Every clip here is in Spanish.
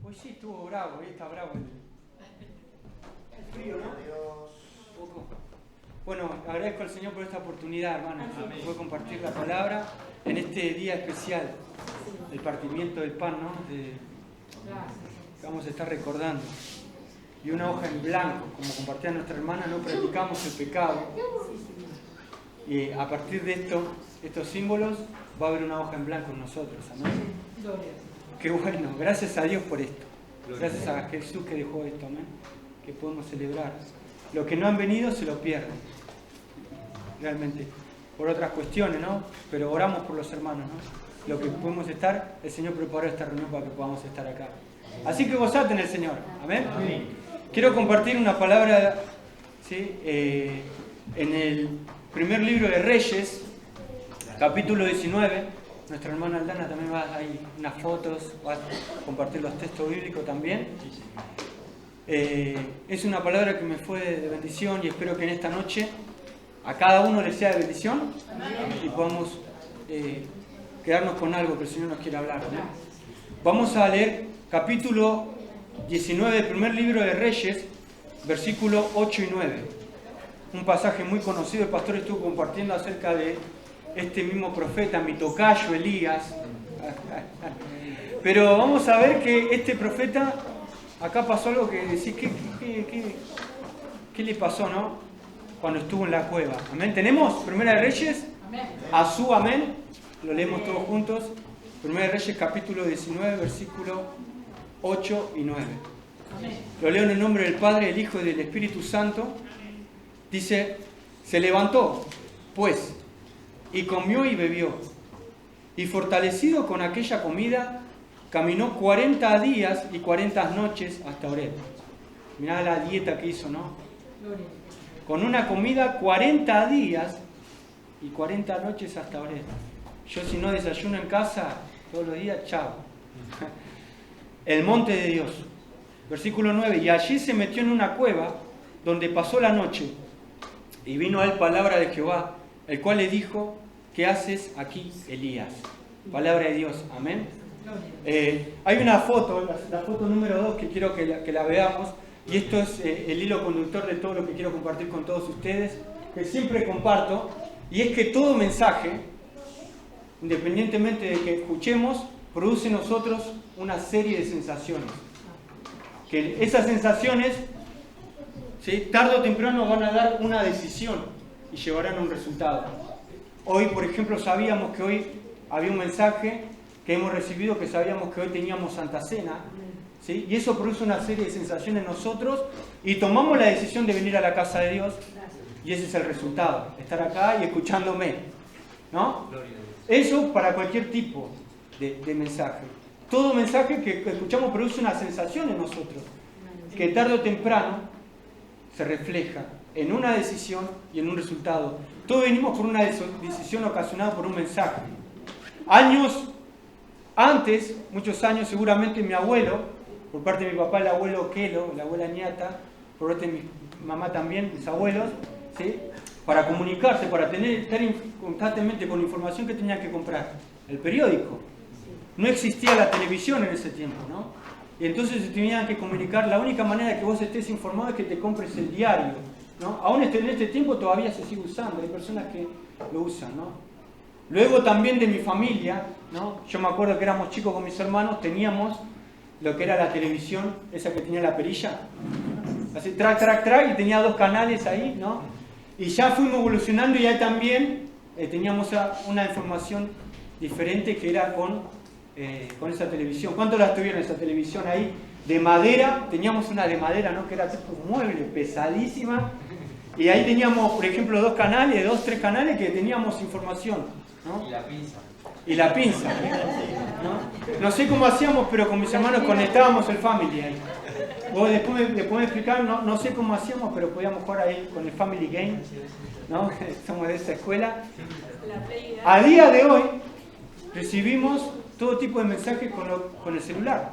Hoy sí estuvo bravo, hoy está bravo el frío, ¿no? Poco. Bueno, agradezco al Señor por esta oportunidad, hermanos, de poder compartir la palabra en este día especial del partimiento del pan, ¿no? Que vamos a estar recordando. Y una hoja en blanco, como compartía nuestra hermana, no practicamos el pecado. Y a partir de estos símbolos, va a haber una hoja en blanco en nosotros, amén. Qué bueno, gracias a Dios por esto. Gracias a Jesús que dejó esto, amén. Que podemos celebrar. Los que no han venido se lo pierden. Realmente, por otras cuestiones, ¿no? Pero oramos por los hermanos, ¿no? Lo que podemos estar, el Señor preparó esta reunión para que podamos estar acá. Así que gozate en el Señor, amén. Quiero compartir una palabra, ¿sí? En el primer libro de Reyes, capítulo 19. Nuestra hermana Aldana también va a ir unas fotos, va a compartir los textos bíblicos también. Es una palabra que me fue de bendición y espero que en esta noche a cada uno le sea de bendición y podamos quedarnos con algo que el Señor nos quiere hablar, ¿no? Vamos a leer capítulo 19 del primer libro de Reyes, versículos 8 y 9. Un pasaje muy conocido, el pastor estuvo compartiendo acerca de este mismo profeta, mi tocayo Elías. Pero vamos a ver que este profeta, acá pasó algo que decís, ¿qué le pasó, no? Cuando estuvo en la cueva. Amén. ¿Tenemos Primera de Reyes? A su amén. Lo leemos todos juntos. Primera de Reyes, capítulo 19, versículo 8 y 9. Amén. Lo leo en el nombre del Padre, del Hijo y del Espíritu Santo. Dice, se levantó, pues, y comió y bebió. Y fortalecido con aquella comida, caminó 40 días y 40 noches hasta Horeb. Mirá la dieta que hizo, ¿no? Con una comida 40 días y 40 noches hasta Horeb. Yo si no desayuno en casa todos los días, chao. El monte de Dios. Versículo 9. Y allí se metió en una cueva donde pasó la noche. Y vino a él palabra de Jehová, el cual le dijo, ¿qué haces aquí, Elías? Palabra de Dios. Amén. Hay una foto, la foto número 2, que quiero que la veamos. Y esto es el hilo conductor de todo lo que quiero compartir con todos ustedes, que siempre comparto. Y es que todo mensaje, independientemente de que escuchemos, produce en nosotros una serie de sensaciones. Que esas sensaciones, ¿sí?, tarde o temprano van a dar una decisión y llevarán a un resultado. Hoy, por ejemplo, sabíamos que hoy había un mensaje que hemos recibido, que sabíamos que hoy teníamos Santa Cena, ¿sí? Y eso produce una serie de sensaciones en nosotros y tomamos la decisión de venir a la casa de Dios y ese es el resultado, estar acá y escuchándome, ¿no? Eso para cualquier tipo de mensaje. Todo mensaje que escuchamos produce una sensación en nosotros, que tarde o temprano se refleja en una decisión y en un resultado. Todos venimos por una decisión ocasionada por un mensaje. Años antes, muchos años, seguramente mi abuelo, por parte de mi papá el abuelo Kelo, la abuela Niata, por parte de mi mamá también, mis abuelos, ¿sí?, para comunicarse, para estar constantemente con información que tenían que comprar. El periódico. No existía la televisión en ese tiempo, ¿no? Y entonces se tenían que comunicar. La única manera de que vos estés informado es que te compres el diario, ¿no? Aún en este tiempo todavía se sigue usando, hay personas que lo usan, ¿no? Luego también de mi familia, ¿no? Yo me acuerdo que éramos chicos con mis hermanos, teníamos lo que era la televisión, esa que tenía la perilla, así track, y tenía 2 canales ahí, ¿no? Y ya fuimos evolucionando y ya también teníamos una información diferente que era con esa televisión. ¿Cuántos las tuvieron esa televisión ahí? De madera, teníamos una de madera, ¿no?, que era tipo un mueble, pesadísima. Y ahí teníamos, por ejemplo, 2 canales, 2, 3 canales que teníamos información, ¿no? Y la pinza, ¿no? No sé cómo hacíamos, pero con mis hermanos conectábamos el Family ahí. Vos después me podés explicar, no sé cómo hacíamos, pero podíamos jugar ahí con el Family Game, ¿no? Somos de esa escuela. A día de hoy recibimos todo tipo de mensajes con el celular.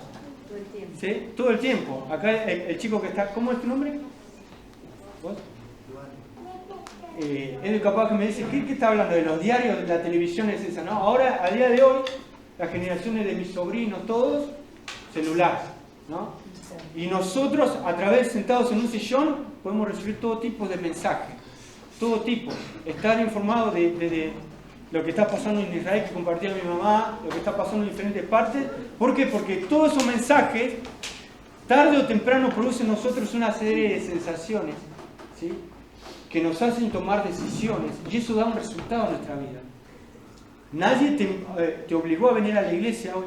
Todo el tiempo. ¿Sí? Todo el tiempo. Acá el chico que está... ¿Cómo es tu nombre? ¿Vos? Es capaz que me dice, ¿qué está hablando? De los diarios, de la televisión es esa, ¿no? Ahora, a día de hoy, las generaciones de mis sobrinos, todos, celular. ¿no? Y nosotros, a través, sentados en un sillón, podemos recibir todo tipo de mensajes. Todo tipo. Estar informado de lo que está pasando en Israel, que compartía mi mamá, lo que está pasando en diferentes partes. ¿Por qué? Porque todos esos mensajes, tarde o temprano, producen en nosotros una serie de sensaciones, ¿sí?, que nos hacen tomar decisiones, y eso da un resultado en nuestra vida. Nadie te obligó a venir a la iglesia hoy,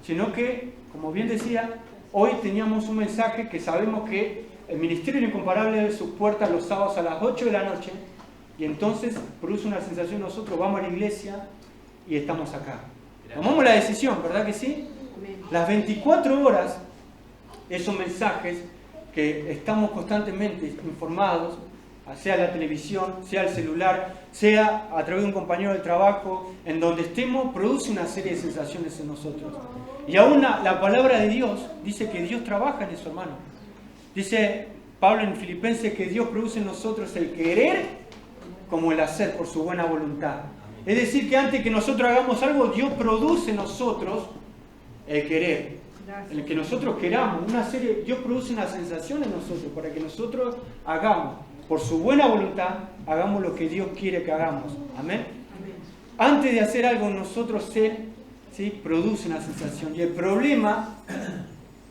sino que, como bien decía, hoy teníamos un mensaje que sabemos que el Ministerio de Incomparable abre sus puertas los sábados a las 8 de la noche, y entonces produce una sensación, nosotros vamos a la iglesia y estamos acá. Tomamos la decisión, ¿verdad que sí? Las 24 horas, esos mensajes que estamos constantemente informados, sea la televisión, sea el celular, sea a través de un compañero del trabajo, en donde estemos, produce una serie de sensaciones en nosotros. Y aún la palabra de Dios dice que Dios trabaja en eso, hermano. Dice Pablo en Filipenses que Dios produce en nosotros el querer como el hacer por su buena voluntad. Es decir, que antes que nosotros hagamos algo, Dios produce en nosotros el querer. El que nosotros queramos, Dios produce una sensación en nosotros para que nosotros hagamos. Por su buena voluntad, hagamos lo que Dios quiere que hagamos. Amén. Antes de hacer algo nosotros, Él, ¿sí?, produce una sensación. Y el problema,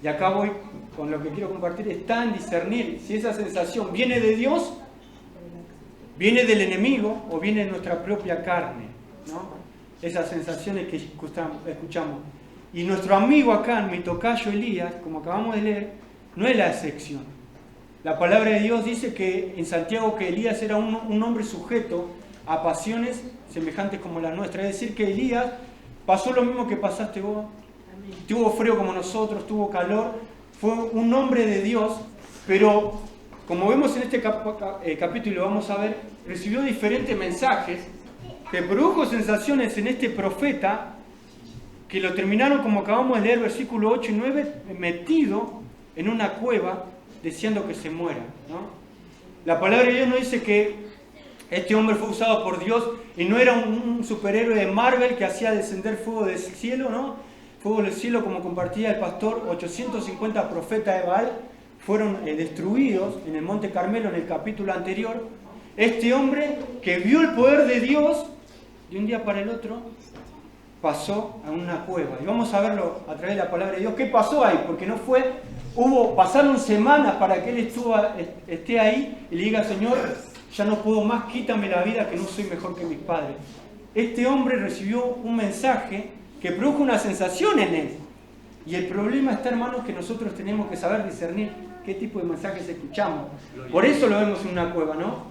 y acá voy con lo que quiero compartir, está en discernir si esa sensación viene de Dios, viene del enemigo o viene de nuestra propia carne, ¿no? Esas sensaciones que escuchamos. Y nuestro amigo acá, mi tocayo Elías, como acabamos de leer, no es la excepción. La palabra de Dios dice que en Santiago que Elías era un hombre sujeto a pasiones semejantes como la nuestra. Es decir, que Elías pasó lo mismo que pasaste vos. Tuvo frío como nosotros, tuvo calor. Fue un hombre de Dios, pero como vemos en este capítulo y lo vamos a ver, recibió diferentes mensajes que produjo sensaciones en este profeta que lo terminaron, como acabamos de leer, versículo 8 y 9, metido en una cueva, deseando que se muera, ¿no? La palabra de Dios nos dice que este hombre fue usado por Dios y no era un superhéroe de Marvel que hacía descender fuego del cielo, ¿no? Fuego del cielo, como compartía el pastor. 850 profetas de Baal fueron destruidos en el Monte Carmelo en el capítulo anterior. Este hombre que vio el poder de Dios, de un día para el otro, pasó a una cueva. Y vamos a verlo a través de la palabra de Dios. ¿Qué pasó ahí? Porque no fue... pasaron semanas para que él esté ahí y le diga: Señor, ya no puedo más, quítame la vida, que no soy mejor que mis padres. Este hombre recibió un mensaje que produjo una sensación en él. Y el problema está, hermanos, que nosotros tenemos que saber discernir qué tipo de mensajes escuchamos. Por eso lo vemos en una cueva, ¿no?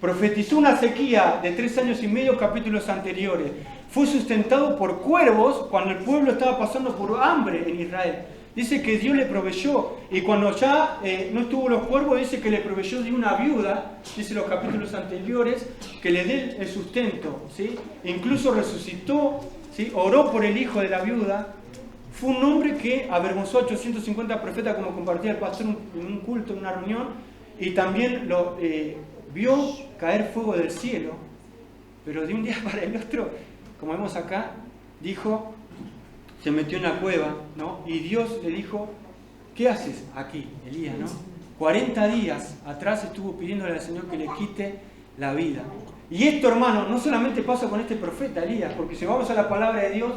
Profetizó una sequía de 3 años y medio, capítulos anteriores. Fue sustentado por cuervos cuando el pueblo estaba pasando por hambre en Israel. Dice que Dios le proveyó, y cuando ya no estuvo los cuervos, dice que le proveyó de una viuda, dice los capítulos anteriores, que le dé el sustento, ¿sí? Incluso resucitó, ¿sí? Oró por el hijo de la viuda. Fue un hombre que avergonzó a 850 profetas, como compartía el pastor en un culto, en una reunión, y también vio caer fuego del cielo, pero de un día para el otro, como vemos acá, dijo... Se metió en la cueva, ¿no? Y Dios le dijo: ¿qué haces aquí, Elías, no? 40 días atrás estuvo pidiéndole al Señor que le quite la vida. Y esto, hermano, no solamente pasa con este profeta Elías, porque si vamos a la palabra de Dios,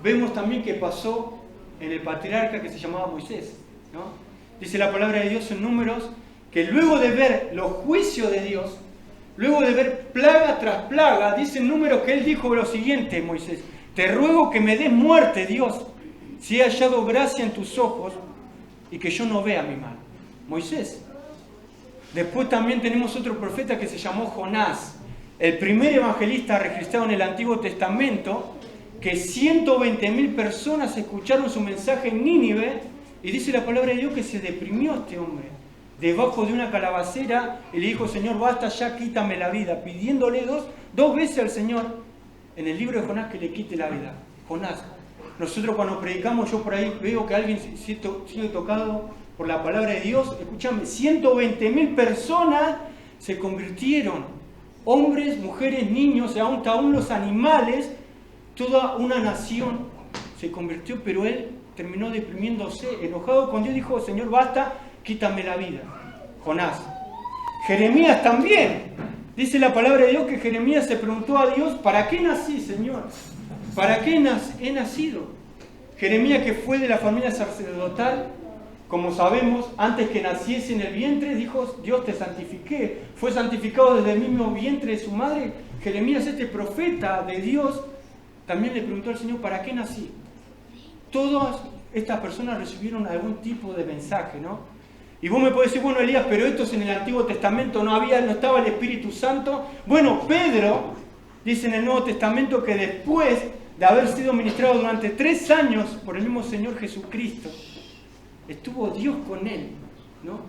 vemos también que pasó en el patriarca que se llamaba Moisés, ¿no? Dice la palabra de Dios en Números que luego de ver los juicios de Dios, luego de ver plaga tras plaga, dice en Números que él dijo lo siguiente: Moisés, te ruego que me des muerte, Dios, si he hallado gracia en tus ojos y que yo no vea mi mal. Moisés. Después también tenemos otro profeta que se llamó Jonás, el primer evangelista registrado en el Antiguo Testamento, que 120.000 personas escucharon su mensaje en Nínive, y dice la palabra de Dios que se deprimió este hombre debajo de una calabacera y le dijo: Señor, basta ya, quítame la vida, pidiéndole dos veces al Señor en el libro de Jonás que le quite la vida. Jonás. Nosotros cuando predicamos, yo por ahí veo que alguien sigue tocado por la palabra de Dios. Escúchame, 120.000 personas se convirtieron. Hombres, mujeres, niños, aún los animales, toda una nación se convirtió, pero él terminó deprimiéndose, enojado con Dios, dijo, Señor, basta, quítame la vida. Jonás. Jeremías también. Dice la palabra de Dios que Jeremías se preguntó a Dios, ¿para qué nací, Señor? ¿Para qué he nacido? Jeremías, que fue de la familia sacerdotal, como sabemos, antes que naciese en el vientre, dijo, Dios te santifiqué. Fue santificado desde el mismo vientre de su madre. Jeremías, este profeta de Dios, también le preguntó al Señor, ¿para qué nací? Todas estas personas recibieron algún tipo de mensaje, ¿no? Y vos me podés decir, bueno, Elías, pero esto es en el Antiguo Testamento, no estaba el Espíritu Santo. Bueno, Pedro dice en el Nuevo Testamento que después de haber sido ministrado durante 3 años por el mismo Señor Jesucristo, estuvo Dios con él, ¿no?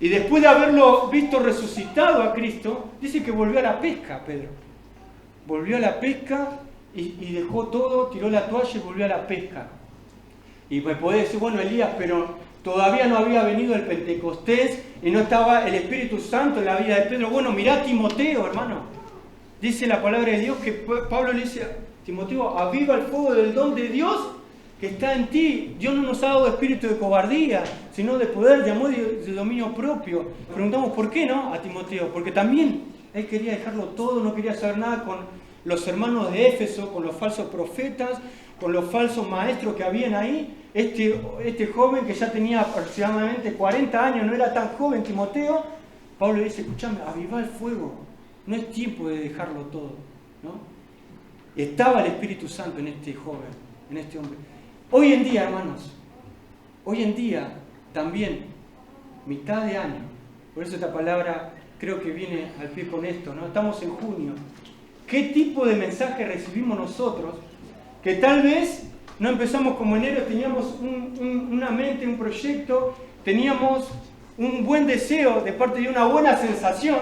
Y después de haberlo visto resucitado a Cristo, dice que volvió a la pesca, Pedro. Volvió a la pesca y dejó todo, tiró la toalla y volvió a la pesca. Y me podés decir, bueno, Elías, pero todavía no había venido el Pentecostés y no estaba el Espíritu Santo en la vida de Pedro. Bueno, mirá Timoteo, hermano. Dice la palabra de Dios que Pablo le dice a Timoteo, aviva el fuego del don de Dios que está en ti. Dios no nos ha dado espíritu de cobardía, sino de poder, de amor y de dominio propio. Preguntamos, ¿por qué no? A Timoteo, porque también él quería dejarlo todo, no quería saber nada con los hermanos de Éfeso, con los falsos profetas, con los falsos maestros que habían ahí. Este joven que ya tenía aproximadamente 40 años, no era tan joven, Timoteo, Pablo le dice, escúchame, aviva el fuego, no es tiempo de dejarlo todo, ¿no? Estaba el Espíritu Santo en este joven, en este hombre. Hoy en día, hermanos, hoy en día también, mitad de año, por eso esta palabra creo que viene al pie con esto, ¿no? Estamos en junio. ¿Qué tipo de mensaje recibimos nosotros? Que tal vez no empezamos como enero, teníamos una mente, un proyecto, teníamos un buen deseo de parte de una buena sensación,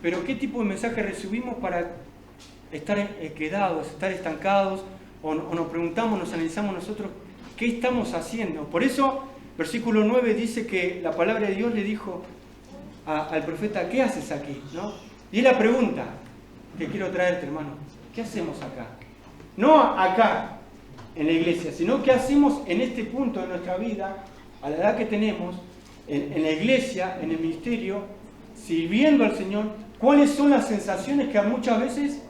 pero ¿qué tipo de mensaje recibimos para estar quedados, estar estancados? O nos preguntamos, nos analizamos nosotros, ¿qué estamos haciendo? Por eso, versículo 9 dice que la palabra de Dios le dijo al profeta, ¿qué haces aquí? ¿No? Y es la pregunta que quiero traerte, hermano. ¿Qué hacemos acá? No acá, en la iglesia, sino qué hacemos en este punto de nuestra vida, a la edad que tenemos, en la iglesia, en el ministerio, sirviendo al Señor. ¿Cuáles son las sensaciones que muchas veces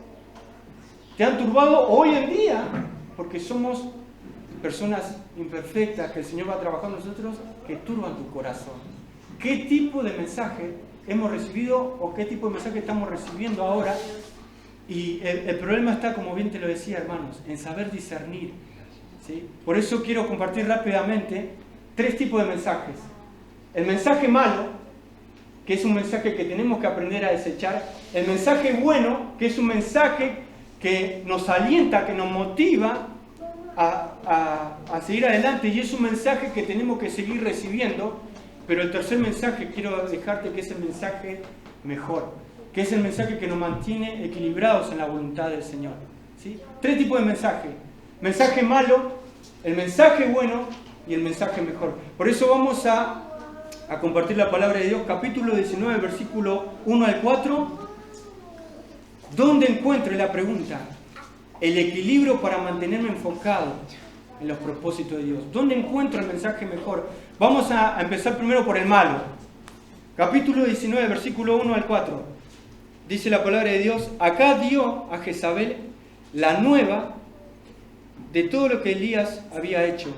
te han turbado hoy en día? Porque somos personas imperfectas, que el Señor va a trabajar en nosotros, que turban tu corazón. ¿Qué tipo de mensaje hemos recibido o qué tipo de mensaje estamos recibiendo ahora? Y el problema está, como bien te lo decía, hermanos, en saber discernir, ¿sí? Por eso quiero compartir rápidamente 3 tipos de mensajes. El mensaje malo, que es un mensaje que tenemos que aprender a desechar. El mensaje bueno, que es un mensaje que nos alienta, que nos motiva a seguir adelante, y es un mensaje que tenemos que seguir recibiendo. Pero el tercer mensaje quiero dejarte, que es el mensaje mejor, que es el mensaje que nos mantiene equilibrados en la voluntad del Señor, ¿sí? 3 tipos de mensaje: mensaje malo, el mensaje bueno y el mensaje mejor. Por eso vamos a compartir la palabra de Dios, capítulo 19, versículo 1 al 4. ¿Dónde encuentro, la pregunta, el equilibrio para mantenerme enfocado en los propósitos de Dios? ¿Dónde encuentro el mensaje mejor? Vamos a empezar primero por el malo. Capítulo 19, versículo 1 al 4. Dice la palabra de Dios: acá dio a Jezabel la nueva de todo lo que Elías había hecho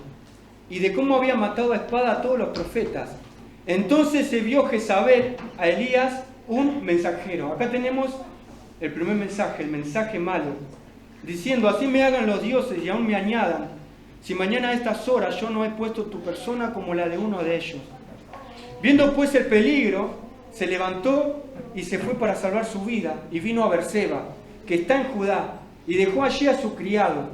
y de cómo había matado a espada a todos los profetas. Entonces se vio Jezabel a Elías un mensajero. Acá tenemos el primer mensaje, el mensaje malo, diciendo: así me hagan los dioses y aún me añadan, si mañana a estas horas yo no he puesto tu persona como la de uno de ellos. Viendo pues el peligro, se levantó y se fue para salvar su vida, y vino a Berseba, que está en Judá, y dejó allí a su criado.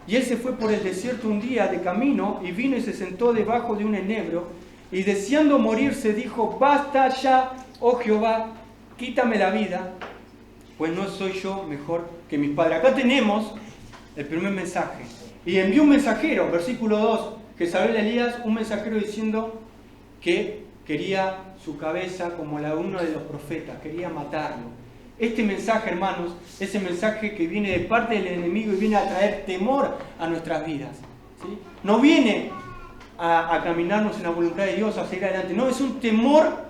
Y él se fue por el desierto un día de camino, y vino y se sentó debajo de un enebro, y deseando morirse dijo: basta ya, oh Jehová, quítame la vida, pues no soy yo mejor que mis padres. Acá tenemos el primer mensaje. Y envió un mensajero, versículo 2, Jezabel a Elías, un mensajero diciendo que quería su cabeza como la de uno de los profetas, quería matarlo. Este mensaje, hermanos, es el mensaje que viene de parte del enemigo y viene a traer temor a nuestras vidas, ¿sí? No viene a caminarnos en la voluntad de Dios, a seguir adelante. No, es un temor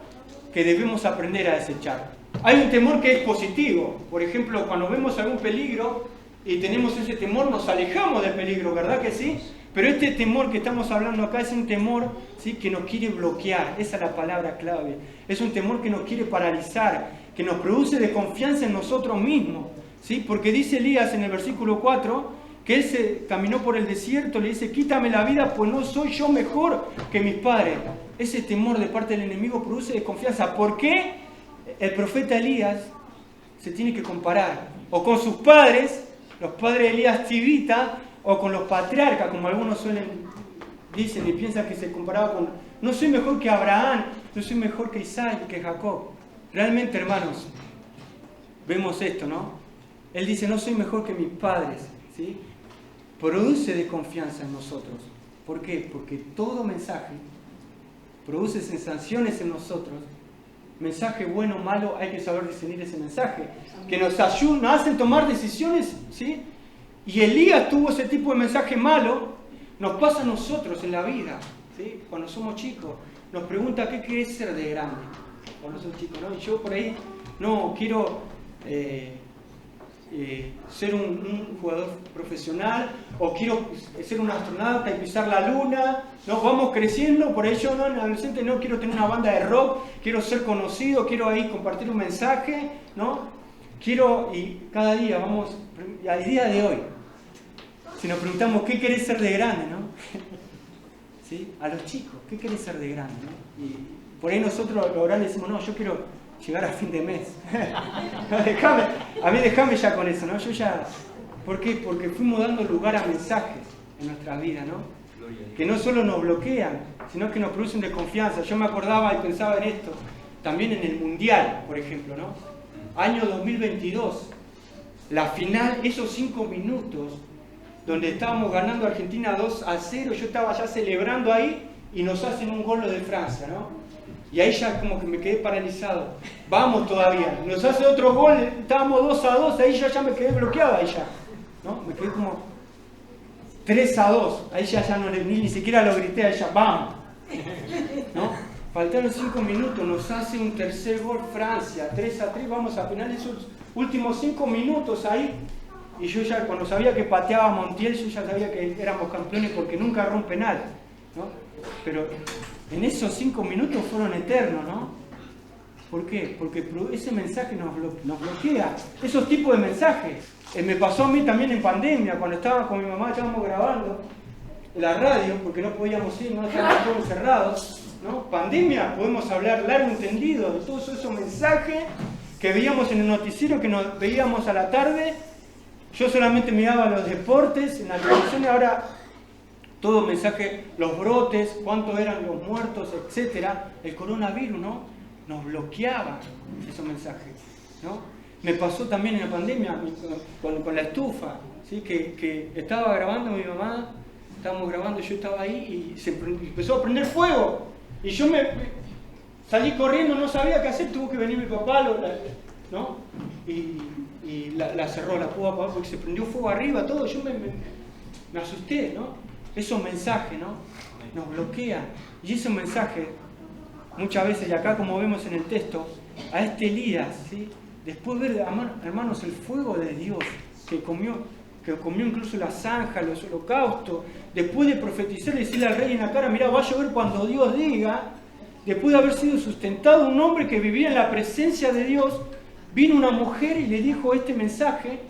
que debemos aprender a desechar. Hay un temor que es positivo. Por ejemplo, cuando vemos algún peligro y tenemos ese temor, nos alejamos del peligro, ¿verdad que sí? Pero este temor que estamos hablando acá es un temor, ¿sí?, que nos quiere bloquear. Esa es la palabra clave. Es un temor que nos quiere paralizar, que nos produce desconfianza en nosotros mismos, ¿sí? Porque dice Elías en el versículo 4 que él se caminó por el desierto, le dice: quítame la vida, pues no soy yo mejor que mis padres. Ese temor de parte del enemigo produce desconfianza. ¿Por qué el profeta Elías se tiene que comparar? O con sus padres, los padres de Elías Tibita, o con los patriarcas, como algunos dicen y piensan que se comparaba con... No soy mejor que Abraham, no soy mejor que Isaac, que Jacob. Realmente, hermanos, vemos esto, ¿no? Él dice: no soy mejor que mis padres, ¿sí? Produce desconfianza en nosotros. ¿Por qué? Porque todo mensaje produce sensaciones en nosotros. Mensaje bueno o malo, hay que saber discernir ese mensaje, que nos ayuda, nos hacen tomar decisiones, ¿sí? Y Elías tuvo ese tipo de mensaje malo. Nos pasa a nosotros en la vida, ¿sí? Cuando somos chicos, nos pregunta: ¿qué querés ser de grande? Cuando sos chico, ¿no? Y yo por ahí, no, quiero ser un jugador profesional, o quiero ser un astronauta y pisar la luna. No, vamos creciendo. Por ahí yo, no, en adolescente, no, quiero tener una banda de rock, quiero ser conocido, quiero ahí compartir un mensaje, ¿no? Quiero, y cada día vamos, al día de hoy, si nos preguntamos: ¿qué querés ser de grande? ¿No? ¿Sí? A los chicos, ¿qué querés ser de grande? ¿No? Y por ahí nosotros los grandes decimos: no, yo quiero llegar a fin de mes. A mí déjame ya con eso, ¿no? Yo ya... ¿Por qué? Porque fuimos dando lugar a mensajes en nuestra vida, ¿no? Que no solo nos bloquean, sino que nos producen desconfianza. Yo me acordaba y pensaba en esto, también en el Mundial, por ejemplo, ¿no? Año 2022, la final, esos 5 minutos, donde estábamos ganando a Argentina 2-0, yo estaba ya celebrando ahí y nos hacen un gol de Francia, ¿no? Y ahí ya como que me quedé paralizado. Vamos todavía, nos hace otro gol, estábamos 2-2, ahí yo ya me quedé bloqueado, ahí ya, ¿no? Me quedé como 3-2, ahí ya no, ni siquiera lo grité, ahí ya, ¡vamos! ¿No? Faltaron 5 minutos, nos hace un tercer gol Francia, 3-3, vamos a penal, esos últimos 5 minutos ahí. Y yo ya, cuando sabía que pateaba Montiel, yo ya sabía que éramos campeones porque nunca erró un penal, ¿no? Pero en esos 5 minutos fueron eternos, ¿no? ¿Por qué? Porque ese mensaje nos bloquea. Esos tipos de mensajes. Me pasó a mí también en pandemia, cuando estaba con mi mamá, estábamos grabando la radio, porque no podíamos ir, no estábamos todos encerrados, ¿no? Pandemia, podemos hablar largo entendido de todos esos mensajes que veíamos en el noticiero, que nos veíamos a la tarde. Yo solamente miraba los deportes en la televisión y ahora todo mensaje, los brotes, cuántos eran los muertos, etcétera. El coronavirus, ¿no? Nos bloqueaba esos mensajes, ¿no? Me pasó también en la pandemia con la estufa, ¿sí? Que estaba grabando mi mamá, estábamos grabando, yo estaba ahí y empezó a prender fuego. Y yo salí corriendo, no sabía qué hacer, tuvo que venir mi papá, ¿no? Y la cerró, la pudo apagar porque se prendió fuego arriba, todo. Yo me asusté, ¿no? Esos mensajes, ¿no? Nos bloquean. Y esos mensajes, muchas veces, y acá como vemos en el texto, a este Elías, ¿sí? Después de ver, hermanos, el fuego de Dios, que comió incluso la zanja, los holocaustos, después de profetizar y decirle al rey en la cara: mira, va a llover cuando Dios diga. Después de haber sido sustentado, un hombre que vivía en la presencia de Dios, vino una mujer y le dijo este mensaje,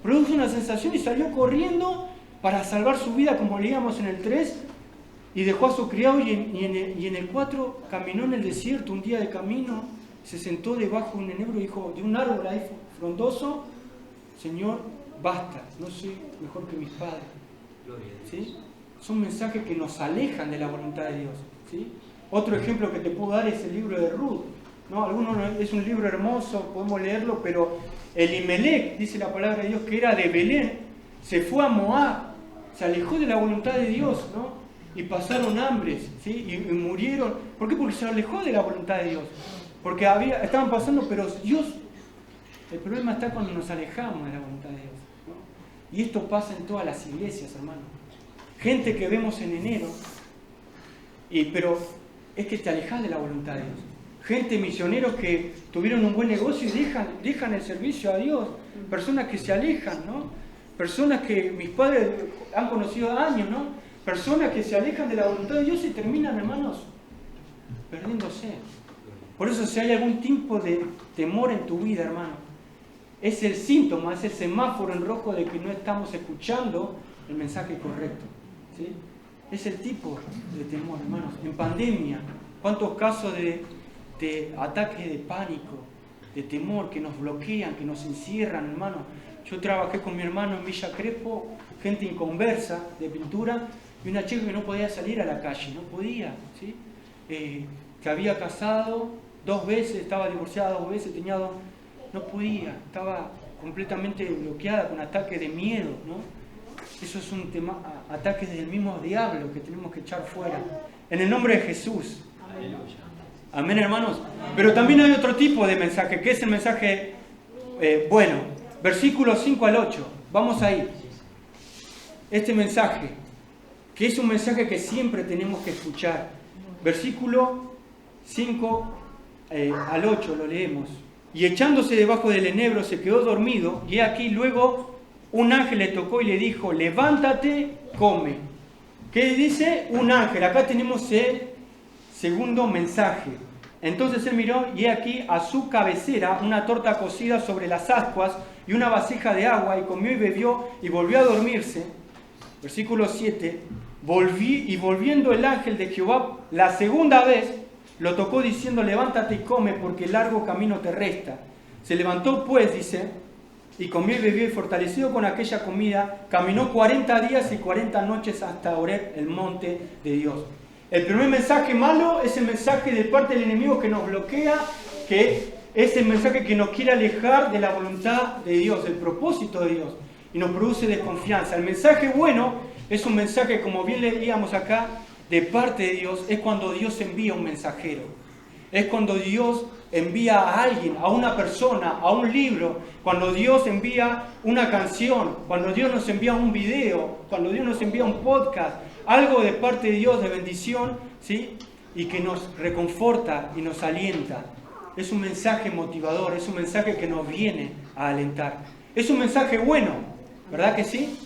produjo una sensación y salió corriendo para salvar su vida, como leíamos en el 3, y dejó a su criado y en el 4 caminó en el desierto un día de camino, se sentó debajo de un enebro y dijo, de un árbol ahí frondoso: Señor, basta, no soy mejor que mis padres. ¿Sí? Son mensajes que nos alejan de la voluntad de Dios, ¿sí? Otro ejemplo que te puedo dar es el libro de Ruth, ¿no? Es un libro hermoso, podemos leerlo, pero Elimelec, dice la palabra de Dios, que era de Belén, se fue a Moab, se alejó de la voluntad de Dios, ¿no? Y pasaron hambres, ¿sí? Y murieron. ¿Por qué? Porque se alejó de la voluntad de Dios. Porque estaban pasando, pero Dios, el problema está cuando nos alejamos de la voluntad de Dios, ¿no? Y esto pasa en todas las iglesias, hermano. gente que vemos en enero, pero es que te alejas de la voluntad de Dios. Gente, misioneros que tuvieron un buen negocio y dejan el servicio a Dios. Personas que se alejan, ¿no? Personas que mis padres han conocido años, ¿no? Personas que se alejan de la voluntad de Dios y terminan, hermanos, perdiéndose. Por eso, si hay algún tipo de temor en tu vida, hermano, es el síntoma, es el semáforo en rojo de que no estamos escuchando el mensaje correcto, ¿sí? Es el tipo de temor, hermanos. En pandemia, ¿cuántos casos de ataques de pánico, de temor que nos bloquean, que nos encierran, hermano? Yo trabajé con mi hermano en Villa Crespo, gente inconversa de pintura, y una chica que no podía salir a la calle, no podía, ¿sí? Que había casado 2 veces, estaba divorciada 2 veces, no podía, estaba completamente bloqueada con ataques de miedo, ¿no? Eso es un tema, ataques del mismo diablo que tenemos que echar fuera. En el nombre de Jesús. Amén, hermanos. Pero también hay otro tipo de mensaje, que es el mensaje bueno. Versículos 5 al 8. Vamos ahí. Este mensaje, que es un mensaje que siempre tenemos que escuchar. Versículo 5 al 8 lo leemos. Y echándose debajo del enebro se quedó dormido, y aquí luego un ángel le tocó y le dijo, levántate, come. ¿Qué dice? Un ángel. Acá tenemos el segundo mensaje. Entonces él miró y he aquí a su cabecera una torta cocida sobre las ascuas y una vasija de agua, y comió y bebió y volvió a dormirse. Versículo 7. Volviendo el ángel de Jehová la segunda vez, lo tocó diciendo, levántate y come, porque largo camino te resta. Se levantó pues, dice, y comió y bebió, y fortalecido con aquella comida, caminó 40 días y 40 noches hasta Horeb, el monte de Dios. El primer mensaje malo es el mensaje de parte del enemigo que nos bloquea, que es el mensaje que nos quiere alejar de la voluntad de Dios, del propósito de Dios, y nos produce desconfianza. El mensaje bueno es un mensaje, como bien leíamos acá, de parte de Dios. Es cuando Dios envía un mensajero. Es cuando Dios envía a alguien, a una persona, a un libro, cuando Dios envía una canción, cuando Dios nos envía un video, cuando Dios nos envía un podcast, algo de parte de Dios de bendición, ¿sí? Y que nos reconforta y nos alienta. Es un mensaje motivador, es un mensaje que nos viene a alentar. Es un mensaje bueno, ¿verdad que sí?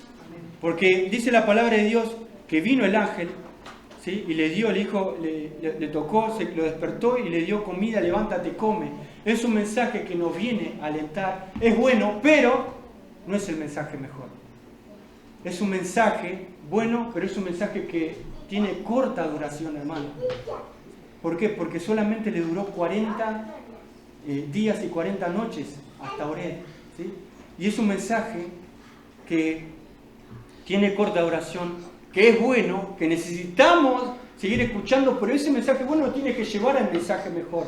Porque dice la palabra de Dios que vino el ángel, ¿sí? Y le dio, le tocó, lo despertó y le dio comida, levántate, come. Es un mensaje que nos viene a alentar. Es bueno, pero no es el mensaje mejor. Es un mensaje bueno, pero es un mensaje que tiene corta duración, hermano. ¿Por qué? Porque solamente le duró 40 días y 40 noches hasta Horeb, ¿sí? Y es un mensaje que tiene corta duración, que es bueno, que necesitamos seguir escuchando, pero ese mensaje bueno tiene que llevar al mensaje mejor.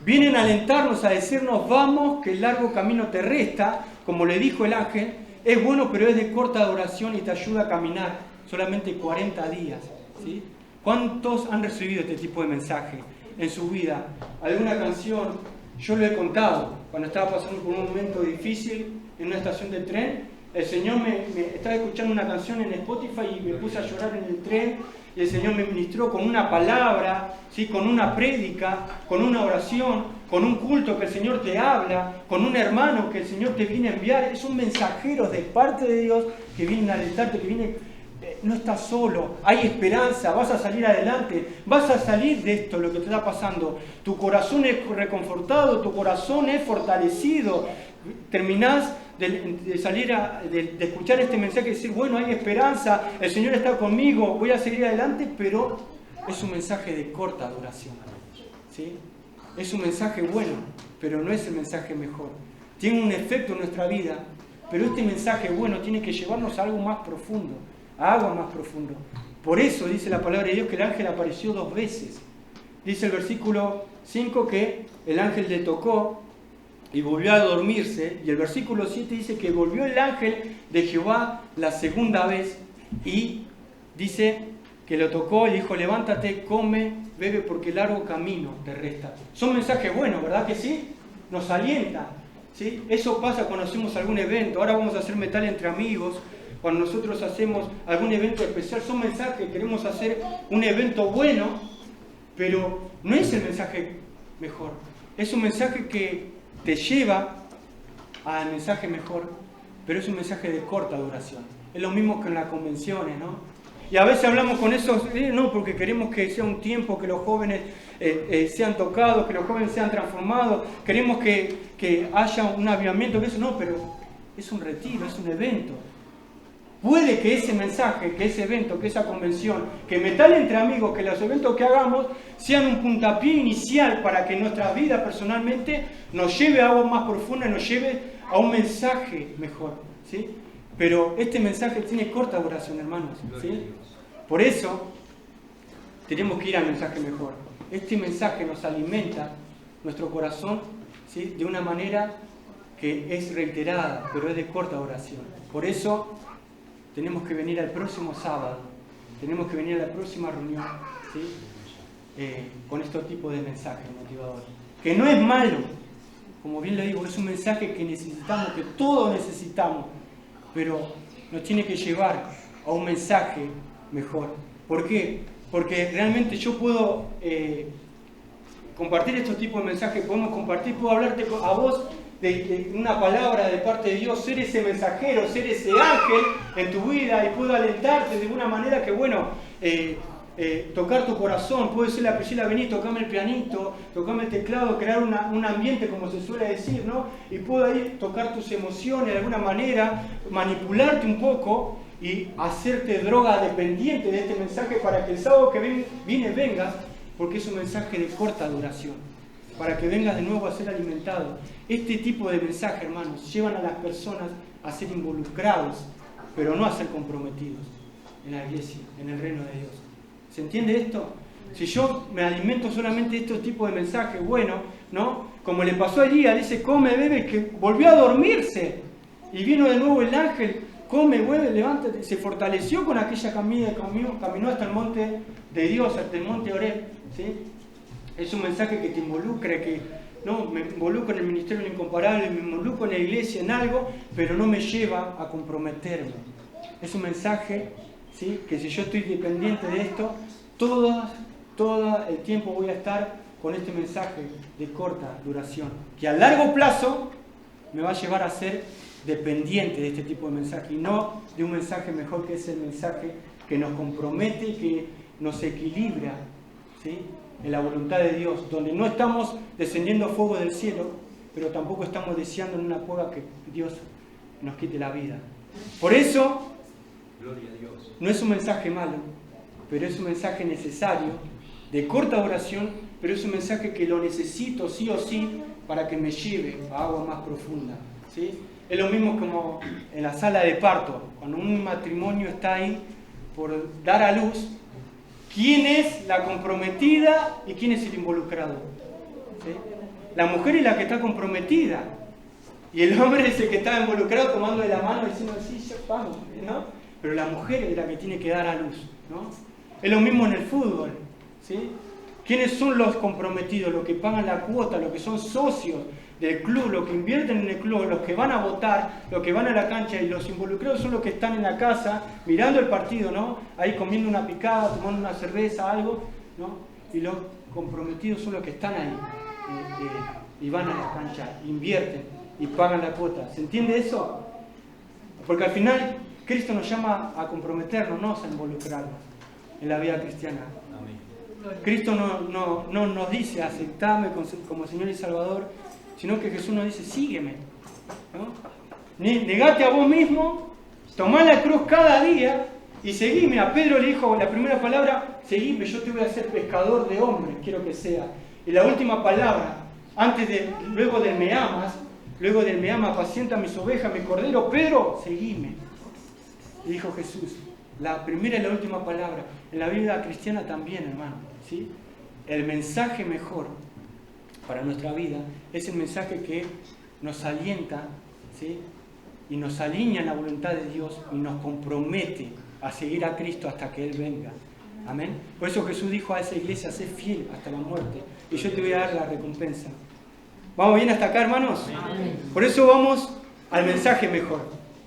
Vienen a alentarnos, a decirnos, vamos, que el largo camino te resta, como le dijo el ángel. Es bueno, pero es de corta duración y te ayuda a caminar solamente 40 días, ¿sí? ¿Cuántos han recibido este tipo de mensaje en su vida? ¿Alguna canción? Yo lo he contado, cuando estaba pasando por un momento difícil en una estación de tren, el Señor me estaba escuchando una canción en Spotify y me puse a llorar en el tren, y el Señor me ministró con una palabra, ¿sí? Con una prédica, con una oración, con un culto que el Señor te habla, con un hermano que el Señor te viene a enviar. Son mensajeros de parte de Dios que vienen a alentarte, que vienen, no estás solo, hay esperanza, vas a salir adelante, vas a salir de esto, lo que te está pasando. Tu corazón es reconfortado, tu corazón es fortalecido. Terminás de salir de escuchar este mensaje y decir, bueno, hay esperanza, el Señor está conmigo, voy a seguir adelante, pero es un mensaje de corta duración, ¿sí? Es un mensaje bueno, pero no es el mensaje mejor. Tiene un efecto en nuestra vida, pero este mensaje bueno tiene que llevarnos a algo más profundo, a algo más profundo. Por eso dice la palabra de Dios que el ángel apareció 2 veces. Dice el versículo 5 que el ángel le tocó y volvió a dormirse, y el versículo 7 dice que volvió el ángel de Jehová la segunda vez y dice que lo tocó y dijo, levántate, come, bebe, porque largo camino te resta. Son mensajes buenos, ¿verdad que sí? Nos alientan, ¿sí? Eso pasa cuando hacemos algún evento. Ahora vamos a hacer metal entre amigos, cuando nosotros hacemos algún evento especial, son mensajes, queremos hacer un evento bueno, pero no es el mensaje mejor. Es un mensaje que te lleva al mensaje mejor, pero es un mensaje de corta duración. Es lo mismo que en las convenciones, ¿no? Y a veces hablamos con esos, no, porque queremos que sea un tiempo, que los jóvenes sean tocados, que los jóvenes sean transformados, queremos que haya un avivamiento, que eso no, pero es un retiro, es un evento. Puede que ese mensaje, que ese evento, que esa convención, que Metal Entre Amigos, que los eventos que hagamos sean un puntapié inicial para que nuestra vida personalmente nos lleve a algo más profundo, nos lleve a un mensaje mejor, ¿sí? Pero este mensaje tiene corta duración, hermanos, ¿sí? Por eso tenemos que ir al mensaje mejor. Este mensaje nos alimenta nuestro corazón, ¿sí? De una manera que es reiterada, pero es de corta duración. Por eso tenemos que venir al próximo sábado, tenemos que venir a la próxima reunión, ¿sí? Con estos tipos de mensajes motivadores. Que no es malo, como bien le digo, es un mensaje que necesitamos, que todos necesitamos, pero nos tiene que llevar a un mensaje mejor. ¿Por qué? Porque realmente yo puedo compartir estos tipos de mensajes, podemos compartir, puedo hablarte a vos de una palabra de parte de Dios, ser ese mensajero, ser ese ángel en tu vida, y puedo alentarte de una manera que, bueno, tocar tu corazón, puede ser la Priscila, vení, tocame el pianito, tocame el teclado, crear un ambiente, como se suele decir, ¿no? Y puedo ahí tocar tus emociones de alguna manera, manipularte un poco y hacerte droga dependiente de este mensaje para que el sábado que viene vengas, porque es un mensaje de corta duración, para que vengas de nuevo a ser alimentado. Este tipo de mensajes, hermanos, llevan a las personas a ser involucrados, pero no a ser comprometidos en la iglesia, en el reino de Dios. ¿Se entiende esto? Si yo me alimento solamente de estos tipos de mensajes, bueno, ¿no? Como le pasó a Elías, dice, come, bebe, que volvió a dormirse. Y vino de nuevo el ángel, come, bebe, levántate. Se fortaleció con aquella caminó hasta el monte de Dios, hasta el monte Oreb, ¿sí? Es un mensaje que te involucra, que no me involucro en el ministerio incomparable, me involucro en la iglesia, en algo, pero no me lleva a comprometerme. Es un mensaje, ¿sí? Que si yo estoy dependiente de esto, todo el tiempo voy a estar con este mensaje de corta duración, que a largo plazo me va a llevar a ser dependiente de este tipo de mensaje, y no de un mensaje mejor, que es el mensaje que nos compromete y que nos equilibra, ¿sí? En la voluntad de Dios, donde no estamos descendiendo fuego del cielo, pero tampoco estamos deseando en una cueva que Dios nos quite la vida. Por eso, gloria a Dios, no es un mensaje malo, pero es un mensaje necesario, de corta duración, pero es un mensaje que lo necesito sí o sí para que me lleve a agua más profunda, ¿sí? Es lo mismo como en la sala de parto, cuando un matrimonio está ahí por dar a luz, ¿quién es la comprometida y quién es el involucrado? ¿Sí? La mujer es la que está comprometida y el hombre es el que está involucrado tomando de la mano diciendo, sí, yo pago, ¿no? Pero la mujer es la que tiene que dar a luz, ¿no? Es lo mismo en el fútbol, ¿sí? ¿Quiénes son los comprometidos? Los que pagan la cuota, los que son socios del club, los que invierten en el club, los que van a votar, los que van a la cancha, y los involucrados son los que están en la casa mirando el partido, ¿no? Ahí comiendo una picada, tomando una cerveza, algo, ¿no? Y los comprometidos son los que están ahí y van a la cancha, invierten y pagan la cuota. ¿Se entiende eso? Porque al final Cristo nos llama a comprometernos, no a involucrarnos en la vida cristiana. Cristo no nos dice aceptame como Señor y Salvador, sino que Jesús nos dice sígueme, ¿no? Negate a vos mismo, tomá la cruz cada día y seguime. A Pedro le dijo la primera palabra, seguime, yo te voy a hacer pescador de hombres, quiero que sea. Y la última palabra, luego del me amas, apacienta mis ovejas, mi cordero, Pedro, seguime. Y dijo Jesús, la primera y la última palabra. En la vida cristiana también, hermano, ¿sí? El mensaje mejor para nuestra vida es el mensaje que nos alienta, ¿sí? Y nos alinea en la voluntad de Dios y nos compromete a seguir a Cristo hasta que Él venga. Amén. Por eso Jesús dijo a esa iglesia, sé fiel hasta la muerte y yo te voy a dar la recompensa. ¿Vamos bien hasta acá, hermanos? Amén. Por eso vamos al mensaje mejor.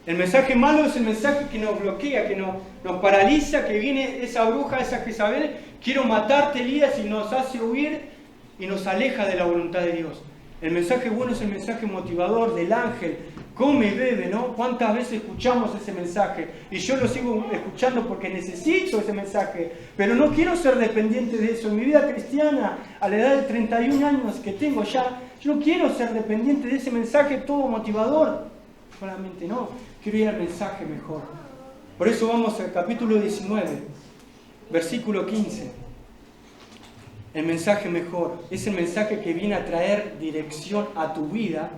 El mensaje malo es el mensaje que nos bloquea, que nos paraliza, que viene esa bruja, esa Jezabel, quiero matarte, Elías, y nos hace huir y nos aleja de la voluntad de Dios. El mensaje bueno es el mensaje motivador del ángel. Come y bebe, ¿no? ¿Cuántas veces escuchamos ese mensaje? Y yo lo sigo escuchando porque necesito ese mensaje. Pero no quiero ser dependiente de eso. En mi vida cristiana, a la edad de 31 años que tengo ya, yo no quiero ser dependiente de ese mensaje todo motivador. Solamente no. Quiero ir al mensaje mejor. Por eso vamos al capítulo 19, versículo 15. El mensaje mejor es el mensaje que viene a traer dirección a tu vida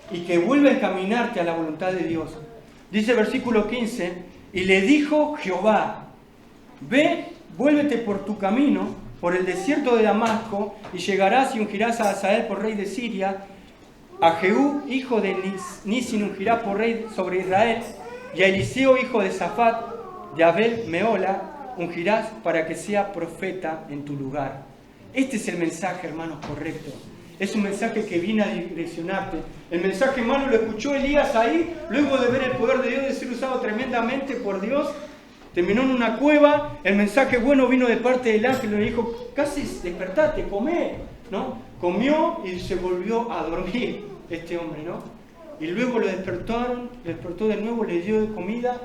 y que vuelve a encaminarte a la voluntad de Dios. Dice el versículo 15, y le dijo Jehová, ve, vuélvete por tu camino, por el desierto de Damasco, y llegarás y ungirás a Hazael por rey de Siria, a Jehú, hijo de Nisin, ungirá por rey sobre Israel, y a Eliseo, hijo de Safat, de Abel Meola, ungirás para que sea profeta en tu lugar. Este es el mensaje, hermanos, correcto. Es un mensaje que viene a direccionarte. El mensaje malo lo escuchó Elías ahí, luego de ver el poder de Dios, de ser usado tremendamente por Dios. Terminó en una cueva. El mensaje bueno vino de parte del ángel, le dijo, casi despertate, comé, ¿no? Comió y se volvió a dormir este hombre, ¿no? Y luego lo despertó de nuevo, le dio comida.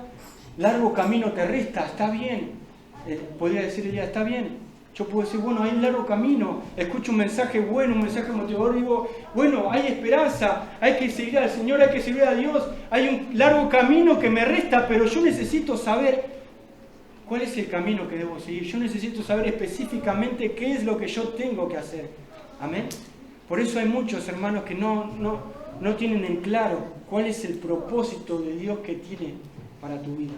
Largo camino te resta, está bien. Podría decir Elías, está bien. Yo puedo decir, bueno, hay un largo camino, escucho un mensaje bueno, un mensaje motivador, digo, bueno, hay esperanza, hay que seguir al Señor, hay que seguir a Dios, hay un largo camino que me resta, pero yo necesito saber cuál es el camino que debo seguir, yo necesito saber específicamente qué es lo que yo tengo que hacer. Amén. Por eso hay muchos hermanos que no tienen en claro cuál es el propósito de Dios que tiene para tu vida.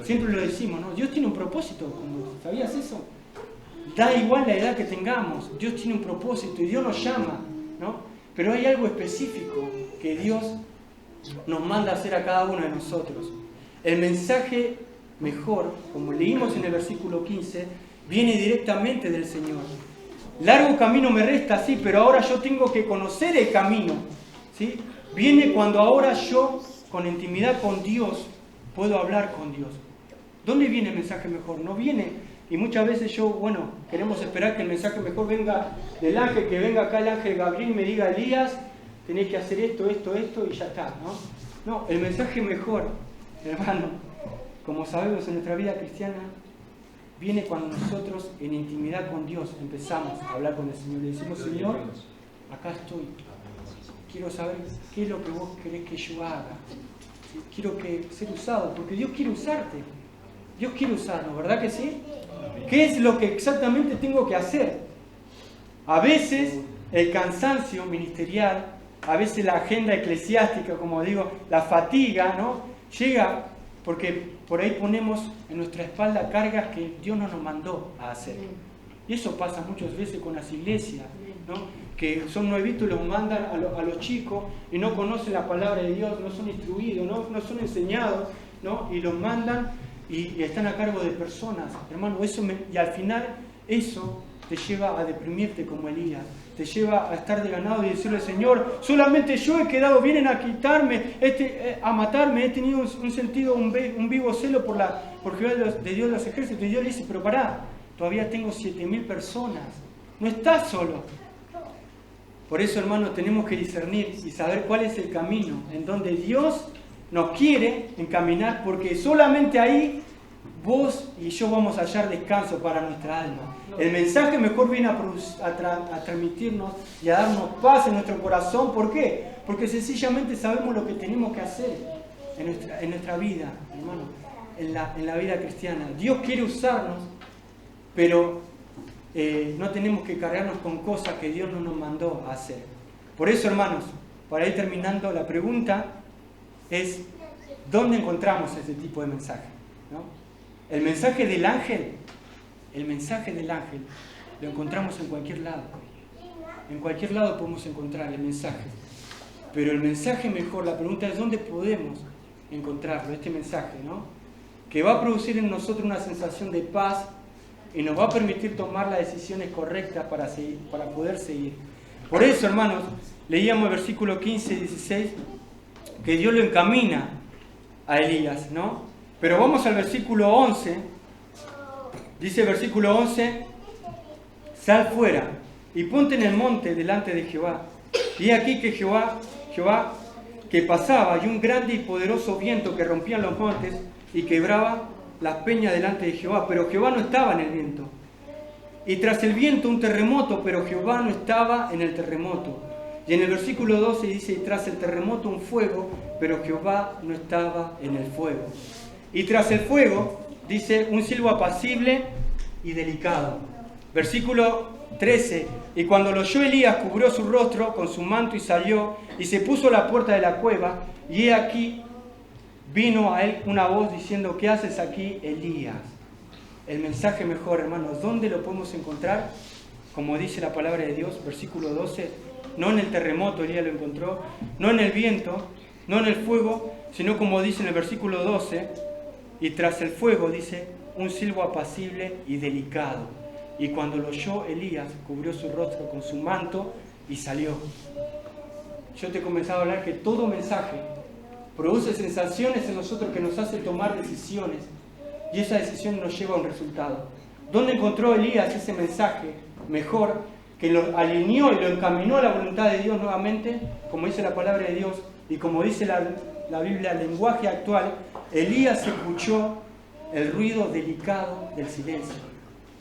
Siempre lo decimos, ¿no? Dios tiene un propósito con vos, ¿sabías eso? Da igual la edad que tengamos, Dios tiene un propósito y Dios nos llama, ¿no? Pero hay algo específico que Dios nos manda a hacer a cada uno de nosotros. El mensaje mejor, como leímos en el versículo 15, viene directamente del Señor. Largo camino me resta, sí, pero ahora yo tengo que conocer el camino, ¿sí? Viene cuando ahora yo, con intimidad con Dios, puedo hablar con Dios. ¿Dónde viene el mensaje mejor? No viene. Y muchas veces queremos esperar que el mensaje mejor venga del ángel, que venga acá el ángel Gabriel y me diga, Elías, tenés que hacer esto, y ya está, ¿no? No, el mensaje mejor, hermano, como sabemos en nuestra vida cristiana, viene cuando nosotros en intimidad con Dios empezamos a hablar con el Señor. Le decimos, Señor, acá estoy. Quiero saber qué es lo que vos querés que yo haga. Quiero ser usado, porque Dios quiere usarte. Dios quiere usarnos, ¿verdad que sí? ¿Qué es lo que exactamente tengo que hacer? A veces el cansancio ministerial, a veces la agenda eclesiástica, como digo, la fatiga, ¿no? Llega porque por ahí ponemos en nuestra espalda cargas que Dios no nos mandó a hacer. Y eso pasa muchas veces con las iglesias, ¿no? Que son nuevitos y los mandan a los chicos y no conocen la palabra de Dios, no son instruidos, no son enseñados, ¿no? Y los mandan y están a cargo de personas, hermano, y al final eso te lleva a deprimirte como Elías, te lleva a estar desganado y decirle, Señor, solamente yo he quedado, vienen a quitarme, a matarme, he tenido un vivo celo por Jehová de Dios de los ejércitos. Y Dios le dice, pero pará, todavía tengo 7.000 personas, no estás solo. Por eso, hermano, tenemos que discernir y saber cuál es el camino en donde Dios nos quiere encaminar, porque solamente ahí vos y yo vamos a hallar descanso para nuestra alma. El mensaje mejor viene a transmitirnos y a darnos paz en nuestro corazón. ¿Por qué? Porque sencillamente sabemos lo que tenemos que hacer en nuestra vida, hermano, en la vida cristiana. Dios quiere usarnos, pero no tenemos que cargarnos con cosas que Dios no nos mandó a hacer. Por eso, hermanos, para ir terminando, la pregunta es, ¿dónde encontramos ese tipo de mensaje? ¿No? El mensaje del ángel lo encontramos en cualquier lado. En cualquier lado podemos encontrar el mensaje. Pero el mensaje mejor, la pregunta es, ¿dónde podemos encontrarlo? Este mensaje, ¿no? Que va a producir en nosotros una sensación de paz y nos va a permitir tomar las decisiones correctas para poder seguir. Por eso, hermanos, leíamos el versículo 15 y 16, que Dios lo encamina a Elías, ¿no? Pero vamos al versículo 11. Dice el versículo 11: sal fuera y ponte en el monte delante de Jehová. Y aquí que Jehová que pasaba, y un grande y poderoso viento que rompía los montes y quebraba las peñas delante de Jehová. Pero Jehová no estaba en el viento. Y tras el viento un terremoto, pero Jehová no estaba en el terremoto. Y en el versículo 12 dice: y tras el terremoto un fuego, pero Jehová no estaba en el fuego. Y tras el fuego, dice, un silbo apacible y delicado. Versículo 13: y cuando lo oyó Elías, cubrió su rostro con su manto y salió, y se puso a la puerta de la cueva, y he aquí vino a él una voz diciendo: ¿qué haces aquí, Elías? El mensaje mejor, hermanos, ¿dónde lo podemos encontrar? Como dice la palabra de Dios, versículo 12, no en el terremoto Elías lo encontró, no en el viento, no en el fuego, sino como dice en el versículo 12, y tras el fuego, dice, un silbo apacible y delicado. Y cuando lo oyó Elías, cubrió su rostro con su manto y salió. Yo te he comenzado a hablar que todo mensaje produce sensaciones en nosotros que nos hace tomar decisiones, y esa decisión nos lleva a un resultado. ¿Dónde encontró Elías ese mensaje mejor que lo alineó y lo encaminó a la voluntad de Dios nuevamente? Como dice la palabra de Dios y como dice la Biblia, el lenguaje actual, Elías escuchó el ruido delicado del silencio.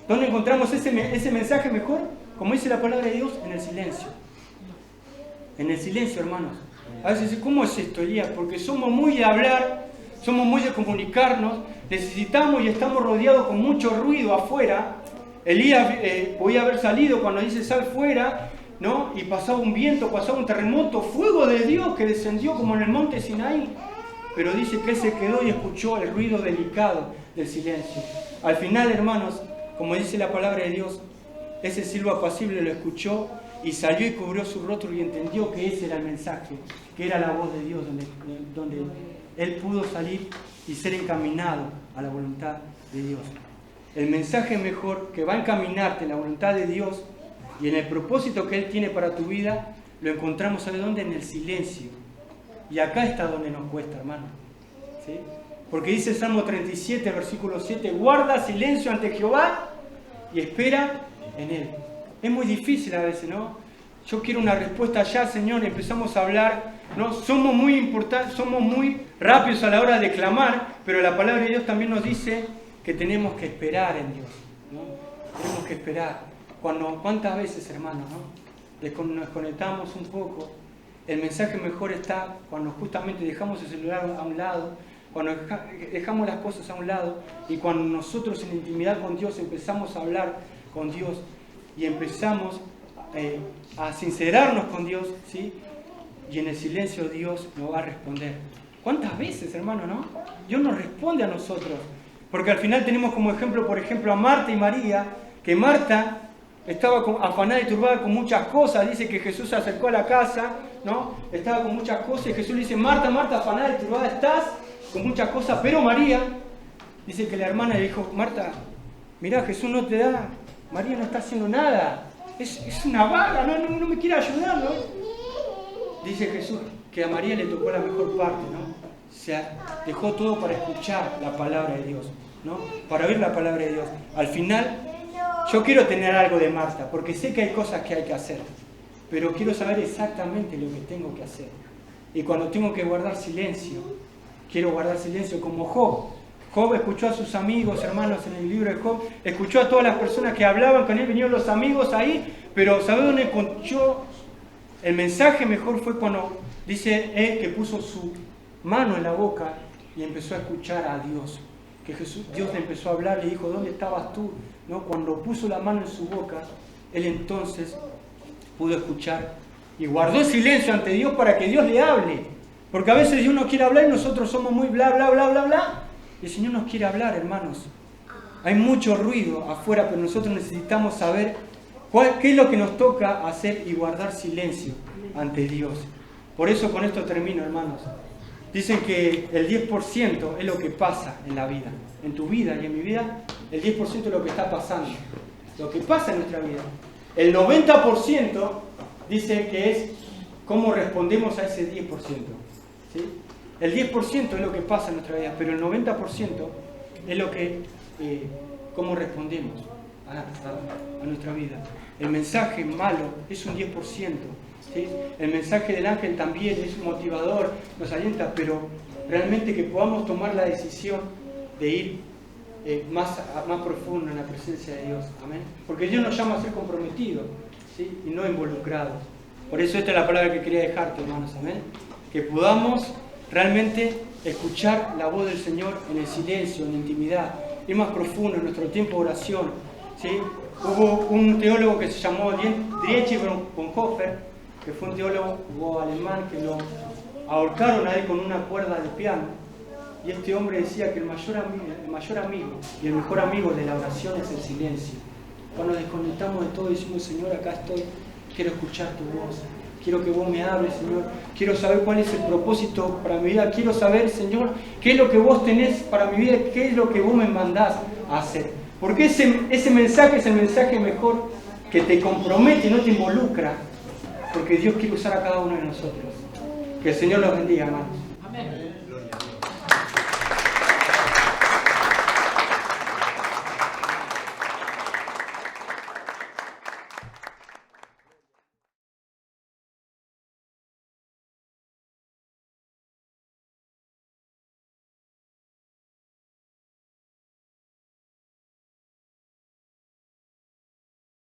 ¿Dónde encontramos ese mensaje mejor? Como dice la palabra de Dios, en el silencio. En el silencio, hermanos. A veces, ¿cómo es esto, Elías? Porque somos muy de hablar, somos muy de comunicarnos, necesitamos y estamos rodeados con mucho ruido afuera. Elías podía haber salido cuando dice sal fuera, ¿no? Y pasaba un viento, pasaba un terremoto, fuego de Dios que descendió como en el monte Sinaí. Pero dice que él se quedó y escuchó el ruido delicado del silencio. Al final, hermanos, como dice la palabra de Dios, ese silbo apacible lo escuchó y salió y cubrió su rostro y entendió que ese era el mensaje, que era la voz de Dios, donde él pudo salir y ser encaminado a la voluntad de Dios. El mensaje mejor que va a encaminarte en la voluntad de Dios y en el propósito que Él tiene para tu vida, lo encontramos, ¿sabe dónde? En el silencio. Y acá está donde nos cuesta, hermano. ¿Sí? Porque dice el Salmo 37, versículo 7, guarda silencio ante Jehová y espera en Él. Es muy difícil a veces, ¿no? Yo quiero una respuesta ya, Señor, empezamos a hablar, ¿no? Somos muy importantes, somos muy rápidos a la hora de clamar, pero la palabra de Dios también nos dice que tenemos que esperar en Dios, ¿no? Tenemos que esperar. ¿Cuántas veces, hermanos, ¿no? Nos conectamos un poco? El mensaje mejor está cuando justamente dejamos el celular a un lado, cuando dejamos las cosas a un lado y cuando nosotros en intimidad con Dios empezamos a hablar con Dios y empezamos a sincerarnos con Dios, ¿sí? Y en el silencio Dios nos va a responder. ¿Cuántas veces, hermano, no? Dios nos responde a nosotros. Porque al final tenemos como ejemplo, por ejemplo, a Marta y María, que Marta estaba afanada y turbada con muchas cosas. Dice que Jesús se acercó a la casa, ¿no? Estaba con muchas cosas y Jesús le dice: Marta, Marta, afanada y turbada estás con muchas cosas. Pero María, dice que la hermana le dijo: Marta, mirá, Jesús no te da, María no está haciendo nada, es una vaga, no me quiere ayudar, ¿no? Dice Jesús que a María le tocó la mejor parte, ¿no? Se dejó todo para escuchar la palabra de Dios, ¿no? Para oír la palabra de Dios. Al final, yo quiero tener algo de Marta, porque sé que hay cosas que hay que hacer, pero quiero saber exactamente lo que tengo que hacer. Y cuando tengo que guardar silencio, quiero guardar silencio como Job. Job escuchó a sus amigos, hermanos, en el libro de Job, escuchó a todas las personas que hablaban con él, vinieron los amigos ahí, pero ¿sabe dónde encontró? El mensaje mejor fue cuando dice él que puso su mano en la boca y empezó a escuchar a Dios. Que Dios le empezó a hablar, le dijo: ¿dónde estabas tú? ¿No? Cuando puso la mano en su boca, él entonces pudo escuchar y guardó silencio ante Dios para que Dios le hable. Porque a veces Dios no quiere hablar y nosotros somos muy bla, bla, bla, bla, bla. Y el Señor nos quiere hablar, hermanos. Hay mucho ruido afuera, pero nosotros necesitamos saber qué es lo que nos toca hacer y guardar silencio ante Dios. Por eso con esto termino, hermanos. Dicen que el 10% es lo que pasa en la vida. En tu vida y en mi vida, el 10% es lo que está pasando. Lo que pasa en nuestra vida. El 90% dice que es cómo respondemos a ese 10%. ¿Sí? El 10% es lo que pasa en nuestra vida, pero el 90% es lo que, cómo respondemos a nuestra vida. El mensaje malo es un 10%. ¿Sí? El mensaje del ángel también es motivador, nos alienta, pero realmente que podamos tomar la decisión de ir más profundo en la presencia de Dios. Amén. Porque Dios nos llama a ser comprometidos, ¿sí? Y no involucrados. Por eso esta es la palabra que quería dejarte, hermanos. Amén. Que podamos realmente escuchar la voz del Señor en el silencio, en la intimidad, ir más profundo en nuestro tiempo de oración. ¿Sí? Hubo un teólogo que se llamó Dietrich Bonhoeffer, que fue un teólogo alemán que lo ahorcaron a él con una cuerda de piano. Y este hombre decía que el mayor amigo y el mejor amigo de la oración es el silencio. Cuando nos desconectamos de todo y decimos, Señor, acá estoy, quiero escuchar tu voz, quiero que vos me hables, Señor, quiero saber cuál es el propósito para mi vida, quiero saber, Señor, qué es lo que vos tenés para mi vida, qué es lo que vos me mandás a hacer. Porque ese mensaje es el mensaje mejor que te compromete y no te involucra, porque Dios quiere usar a cada uno de nosotros. Que el Señor los bendiga, hermanos. Amén.